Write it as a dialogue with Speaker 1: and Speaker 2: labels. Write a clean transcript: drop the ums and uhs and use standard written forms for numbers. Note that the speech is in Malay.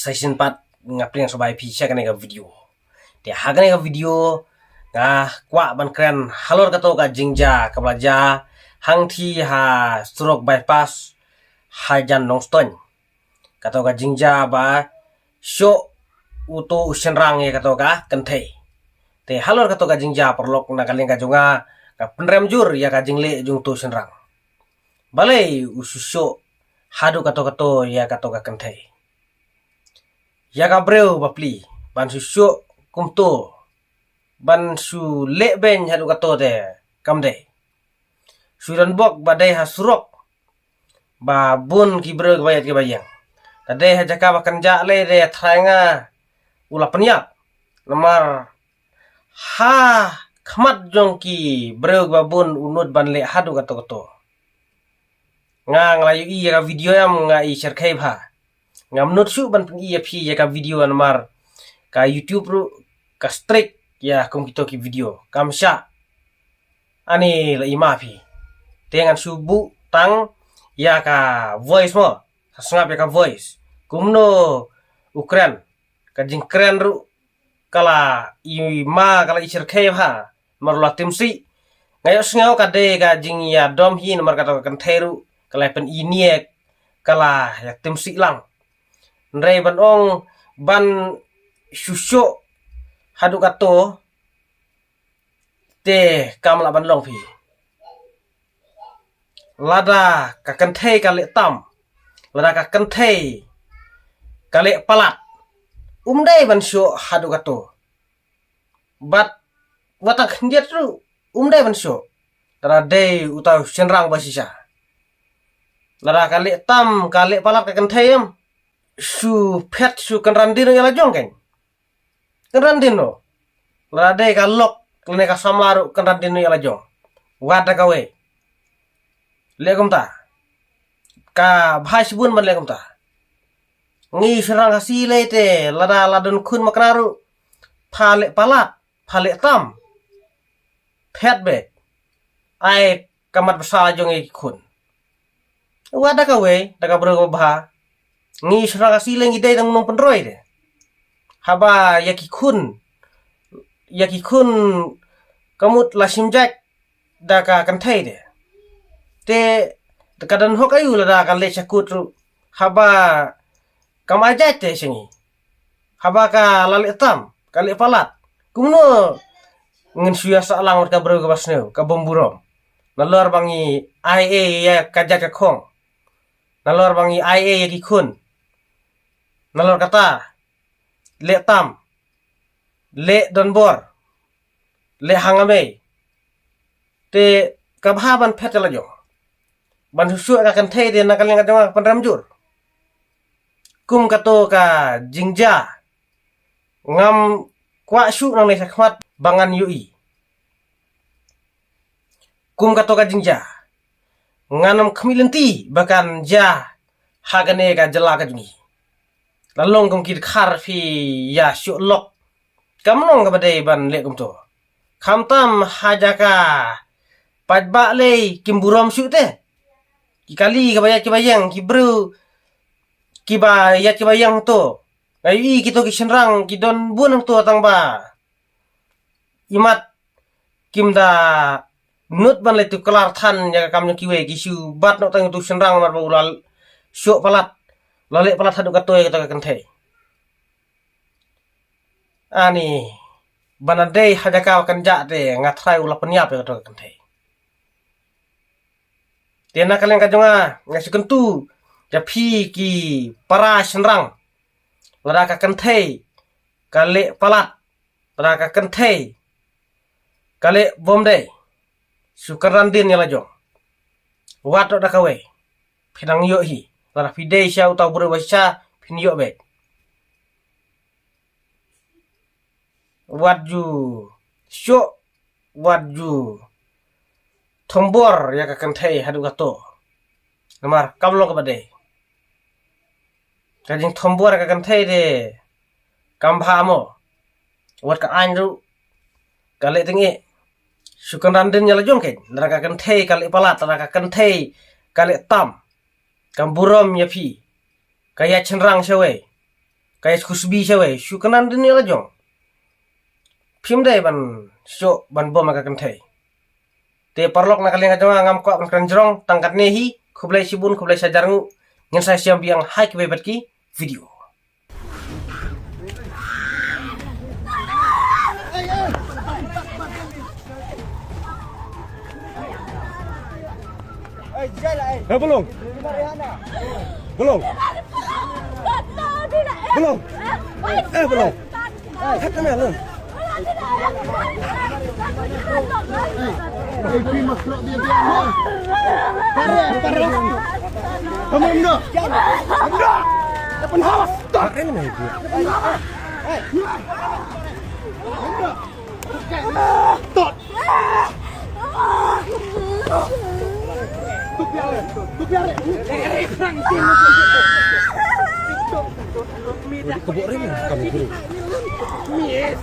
Speaker 1: session 4 ngapling sobai pi share kan video. Te hagan video kwa ban kren halor kato ka jingja ka belaja hang thi ha stroke bypass hajan nongston. Kato ka jingja ba syo uto usenrang ye kato ka kenthei. Te halor kato ka jingja perlok na kaling ka junga ka penrem jur ya ka jingle jung tu senrang. Balai ususyo hadu kato ya kato ka kenthei. Ya ka breu bapli ban susyo kumto ban su le ben hadu kato de kamde. Sudan bok badai hasurok ba bun ki breu bayat ki bayang. Tade ha jaka bakan ja le de thranga ula penyap lemar ha khmat jong ki breu ba bun unut ban le hadu kato nga nglayu i ya video yam nga i share khai bha ngam not su ban pun iya phi ya ka video an mar ka YouTube ru ka strike ya kum kito ki video kam sha ani la ima phi tengan subu tang ya ka voice mo sangap ya ka voice kumno Ukraine ka jing kren ru kala ima kala i share khai bha mar la timsi ngayo sngau ka de ka jing ya dom hin mar ka kan theru kala pen iniek kala ya timsi lang Nrei ban ong ban susyo hadu kato te kamla ban long phi lada ka kenthei kale tam lada ka kenthei kale palat umdai ban syo hadu kato bat watak ndiat ru umdai ban syo tara dei utau senrang basisa lada kale tam kale palat ka kenthei am su pet su kan randin ya lajong kan randin no lade ka lok klene ka samlaru kan randin ya lajong wada ka we legum ta ka bhai bun man legum ta ngi serang ka sile te lada ladun kun makraru phale palat phale tam pet be ai kamat besar jong e kun wada ka we daga bro bha ngi serang sileng ide tang nong penroi de haba yaki kun kamut la simjak daka kanthai de te kadan hokayu la daka le chakut ru haba kamajat te singi haba ka lale tam kale palat kumno ngin suya sa lang ka bro ka basneu ka bomburom nalor bangi ia ya kajak ka khong nalor bangi ia yaki kun nalor kata le tam le donbor le hangame te kabhaban phetela jo ban susu ka kan thei de na kaleng ka jong panram jur kum kato ka jingja ngam kwa su nang le sakhmat bangan yui kum kato ka jingja nganam khmilenti bahkan ja hagane ka jela ka jungi lalong kum kid khar phi ya syu lok kamnong ka badai ban le kum to khamtam hajaka pajba le kimburom syu te kali ka bayang ki bru ki ba ya ki bayang to ai ki to ki senrang ki don bun to tang ba imat kimda nut ban le tu kelar than ya kam ki we ki su bat no tang tu senrang mar ba ulal syu palat lale palat hadu katoy kata kenthei ani banadei hajaka kanja de ngatrai ula penyap kata kenthei tena kalen kajonga ngasi kentu ja phi ki para senrang lada ka kenthei kale palat lada ka kenthei kale bomdei sukaran din ya lajong wat da kawe phidang yo hi lara fidei sia utau buru basha pinyo be waju syo waju thombor ya ka kenthei hadu gato namar kamlo ka bade kajing thombor ka kenthei de kambha mo wat ka anru kale tingi sukan randin nyala jong ken lara ka kenthei kale palat lara ka kenthei kale tam kamburom ya phi kaya cenrang sewe Kais kusbi siya shu kanan din nila jong. Phim dai ban syo ban bom ka kanthai. Te parlok na kalinga jong ngam ko ban kan jrong tangkat nehi khublai sibun khublai sajarngu ngin sai siam biang hai ki bebat ki video.
Speaker 2: Belum. Belum. Belum. Belum. Hak mana belum? Kamu enggak? Enggak. Depan hawas. Tak ini mana itu? Tak. Kebuk ring kamu guru. Yes.